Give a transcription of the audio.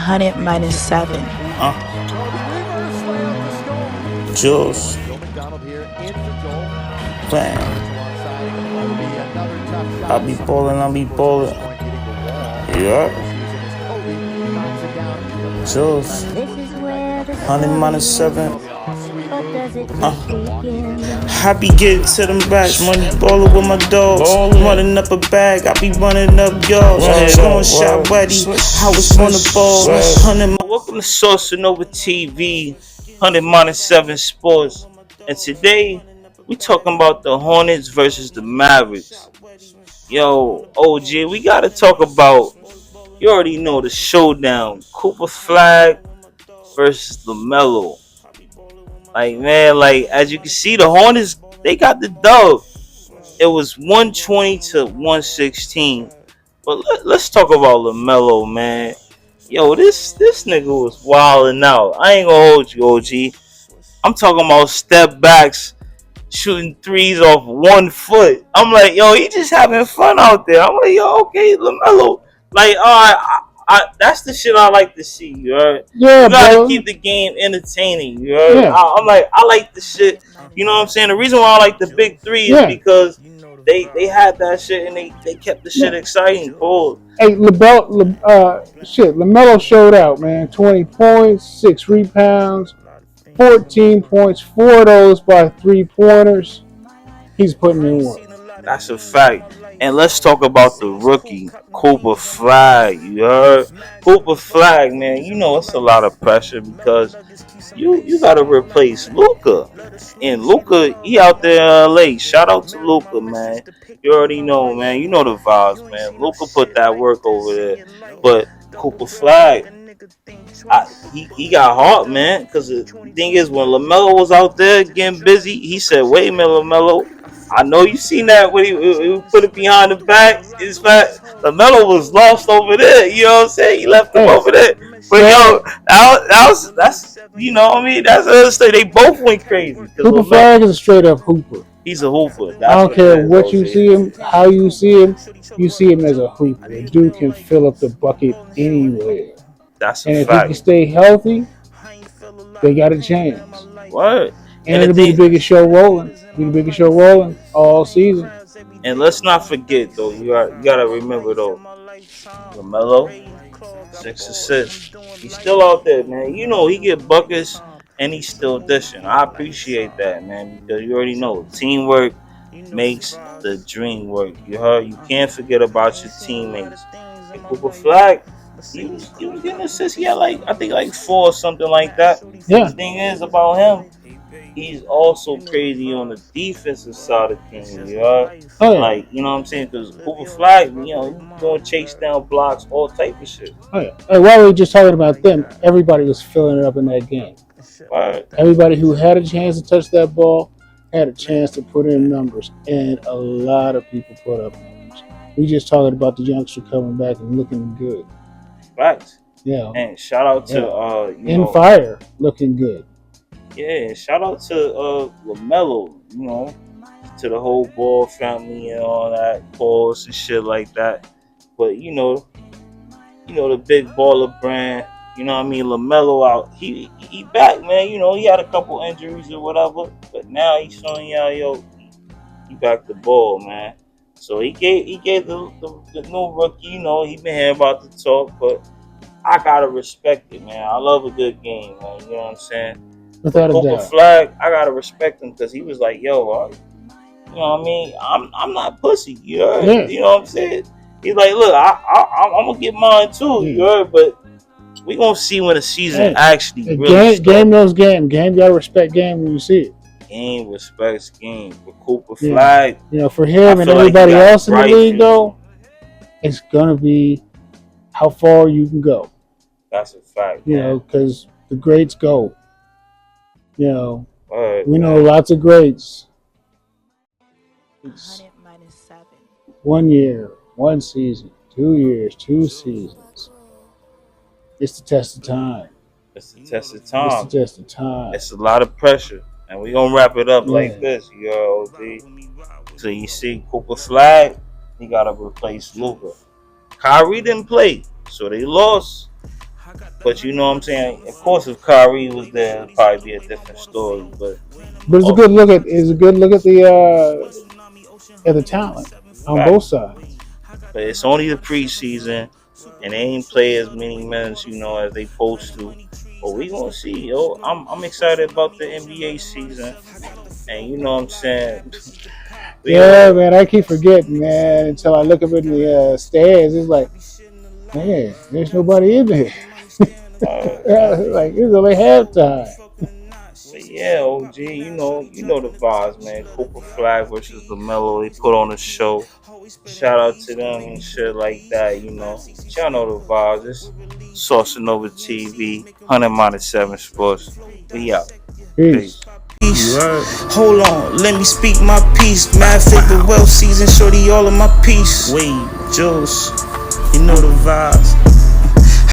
100 minus 7. Jules. Bam. I'll be balling. Yeah. Jules. 100 minus 7. I be getting to them racks, money ballin' with my dogs, running up a bag, I be running up yards, scoring shot ready, I was on the ball, 100. Welcome to Source Nova TV, 100 minus 7 Sports, and today we talking about the Hornets versus the Mavericks. Yo, OG, we gotta talk about, you already know the showdown, Cooper FLAGG versus LaMELO. Like, man, like, as you can see, the Hornets, they got the dub. It was 120 to 116. But let's talk about LaMELO, man. Yo, this nigga was wilding out. I ain't gonna hold you, OG. I'm talking about step backs, shooting threes off 1 foot. I'm like, yo, he just having fun out there. I'm like, yo, okay, LaMELO. Like, that's the shit I like to see. You heard? Yeah, you gotta bro. keep the game entertaining. You heard? Yeah. I'm like, I like the shit. You know what I'm saying? The reason why I like the big three is because they had that shit and they kept the shit exciting. Cool. Hey, LaMelo showed out, man. 20 points, 6 rebounds, 14 points, 4 of those by 3-pointers. He's putting in work. That's a fact. And let's talk about the rookie, Cooper FLAGG. You heard? Cooper FLAGG, man. You know it's a lot of pressure because you gotta replace Luka. And Luka, he out there in LA. Shout out to Luka, man. You already know, man. You know the vibes, man. Luka put that work over there. But Cooper FLAGG, he got hot, man. Because the thing is, when LaMelo was out there getting busy, he said, wait a minute, LaMelo. I know you seen that when he put it behind the back. His fact, LaMelo was lost over there. You know what I'm saying? He left him over there. But yo, that's you know what I mean. That's another story. They both went crazy. Cooper FLAGG is a straight up hooper. He's a hooper. I don't care what you see him, how you see him. You see him as a hooper. The dude can fill up the bucket anywhere. That's a and fact. if he can stay healthy, they got a chance. What? And it'll be the biggest show rolling. All season. And let's not forget though, you gotta remember though, LaMelo, 6 assists. He's still out there, man. You know he get buckets and he's still dishing. I appreciate that, man, because you already know teamwork makes the dream work. You heard? You can't forget about your teammates. And Cooper FLAGG, he was getting assists. He had I think 4 or something like that. Yeah. The thing is about him, he's also crazy on the defensive side of things, you know? Oh, yeah. Like, you know what I'm saying? Because Cooper FLAGG, you know, he's going to chase down blocks, all type of shit. Oh, yeah. Hey, while we were just talking about them, everybody was filling it up in that game. Right. Everybody who had a chance to touch that ball had a chance to put in numbers, and a lot of people put up numbers. We just talking about the youngster coming back and looking good. Right. Yeah. And shout out to Fire looking good. Yeah, shout out to LaMelo, you know, to the whole Ball family and all that, balls and shit like that. But you know the big baller brand, you know what I mean, LaMelo out. He back, man. You know, he had a couple injuries or whatever, but now he's showing y'all, yo, he back the ball, man. So he gave the new rookie, you know, he been hearing about the talk, but I gotta respect it, man. I love a good game, man. You know what I'm saying? Without a Cooper doubt. FLAGG, I gotta respect him because he was like, yo, you know what I mean? I'm not pussy, you heard? Yeah. You know what I'm saying? He's like, look, I'm gonna get mine too, you heard? But we gonna see when the season actually really starts. Game knows game. Game gotta respect game when you see it. Game respects game. For Cooper FLAGG, you know, for him and everybody else in the league, though, it's gonna be how far you can go. That's a fact. You know, because the greats go. You know, we know man. lots of greats. 1 year, 1 season, 2 years, 2 seasons. It's the test of time. It's the test of time. It's the test of time. It's a lot of pressure. And we gonna wrap it up like this, yo, OG. So you see Cooper FLAGG, he gotta replace Luka. Kyrie didn't play, so they lost. But you know what I'm saying? Of course, if Kyrie was there, it'd probably be a different story. But it's a Oh, good look at the talent on fact. both sides. But it's only the preseason, and they ain't play as many minutes, as they supposed to. But we gonna see, yo. I'm excited about the NBA season, and you know what I'm saying. We Yeah, all man, I keep forgetting, man, until I look up in the stands. It's like, man, there's nobody in there. Like it's only halftime. But yeah, OG, you know the vibes, man. Cooper Flag versus LaMELO, they put on a show. Shout out to them and shit like that. But y'all know the vibes. It's Saucing Over TV, 100-7 Sports. We out. Peace. Peace. You right. Hold on, let me speak my piece. Mad favorite well season, shorty all of my piece. Wait, Jules, you know the vibes.